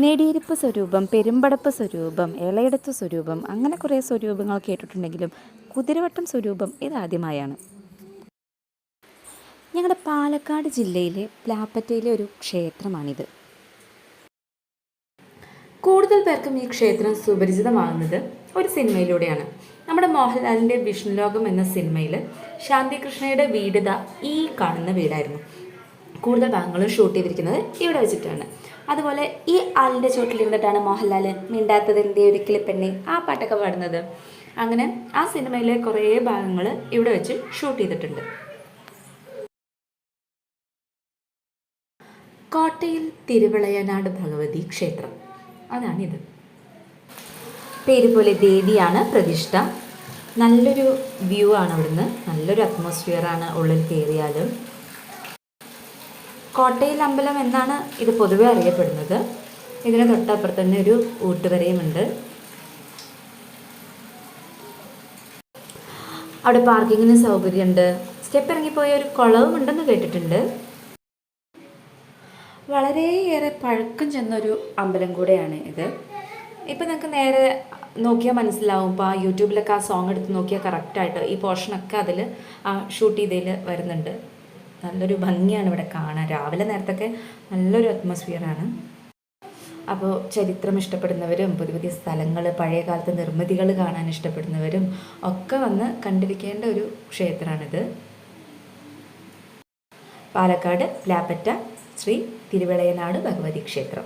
നെടിയിരുപ്പ് സ്വരൂപം, പെരുമ്പടപ്പ് സ്വരൂപം, എളയെടുത്ത് സ്വരൂപം, അങ്ങനെ കുറേ സ്വരൂപങ്ങൾ കേട്ടിട്ടുണ്ടെങ്കിലും കുതിരവട്ടം സ്വരൂപം ഇതാദ്യമായാണ്. ഞങ്ങളുടെ പാലക്കാട് ജില്ലയിലെ പ്ലാപ്പറ്റയിലെ ഒരു ക്ഷേത്രമാണിത്. കൂടുതൽ പേർക്കും ഈ ക്ഷേത്രം സുപരിചിതമാകുന്നത് ഒരു സിനിമയിലൂടെയാണ്. നമ്മുടെ മോഹൻലാലിൻ്റെ വിഷ്ണുലോകം എന്ന സിനിമയിൽ ശാന്തികൃഷ്ണയുടെ വീട് ഈ കാണുന്ന വീടായിരുന്നു. കൂടുതൽ ഭാഗങ്ങളും ഷൂട്ട് ചെയ്തിരിക്കുന്നത് ഇവിടെ വെച്ചിട്ടാണ്. അതുപോലെ ഈ ആലിൻ്റെ ചോട്ടിലിരുന്നിട്ടാണ് മോഹൻലാൽ മിണ്ടാത്തതിൻ്റെ ഒരിക്കൽ പെണ്ണെ ആ പാട്ടൊക്കെ പാടുന്നത്. അങ്ങനെ ആ സിനിമയിലെ കുറേ ഭാഗങ്ങൾ ഇവിടെ വെച്ച് ഷൂട്ട് ചെയ്തിട്ടുണ്ട്. കോട്ടയിൽ തിരുവിളയനാട് ഭഗവതി ക്ഷേത്രം, അതാണിത്. പേര് പോലെ ദേവിയാണ് പ്രതിഷ്ഠ. നല്ലൊരു വ്യൂ ആണ് അവിടുന്ന്, നല്ലൊരു അറ്റ്മോസ്ഫിയറാണ് ഉള്ളിൽ കയറിയാലും. കോട്ടയിൽ അമ്പലം എന്നാണ് ഇത് പൊതുവെ അറിയപ്പെടുന്നത്. ഇതിന് തൊട്ടപ്പുറത്ത് തന്നെ ഒരു ഊട്ടുവരയുമുണ്ട്. അവിടെ പാർക്കിങ്ങിന് സൗകര്യമുണ്ട്. സ്റ്റെപ്പ് ഇറങ്ങിപ്പോയ ഒരു കുളവും ഉണ്ടെന്ന് കേട്ടിട്ടുണ്ട്. വളരെയേറെ പഴക്കം ചെന്നൊരു അമ്പലം കൂടെയാണ് ഇത്. ഇപ്പം നിങ്ങൾക്ക് നേരെ നോക്കിയാൽ മനസ്സിലാവും. ഇപ്പോൾ ആ യൂട്യൂബിലൊക്കെ ആ സോങ് എടുത്ത് നോക്കിയാൽ കറക്റ്റായിട്ട് ഈ പോർഷനൊക്കെ അതിൽ ആ ഷൂട്ട് ചെയ്തതിൽ വരുന്നുണ്ട്. നല്ലൊരു ഭംഗിയാണ് ഇവിടെ കാണാൻ. രാവിലെ നേരത്തൊക്കെ നല്ലൊരു അറ്റ്മോസ്ഫിയറാണ്. അപ്പോൾ ചരിത്രം ഇഷ്ടപ്പെടുന്നവരും പുതിയ പുതിയ സ്ഥലങ്ങൾ, പഴയ കാലത്തെ നിർമ്മിതികൾ കാണാൻ ഇഷ്ടപ്പെടുന്നവരും ഒക്കെ വന്ന് കണ്ടിരിക്കേണ്ട ഒരു ക്ഷേത്രമാണിത്. പാലക്കാട് പ്ലാപ്പറ്റ ശ്രീ തിരുവിളയനാട് ഭഗവതി ക്ഷേത്രം.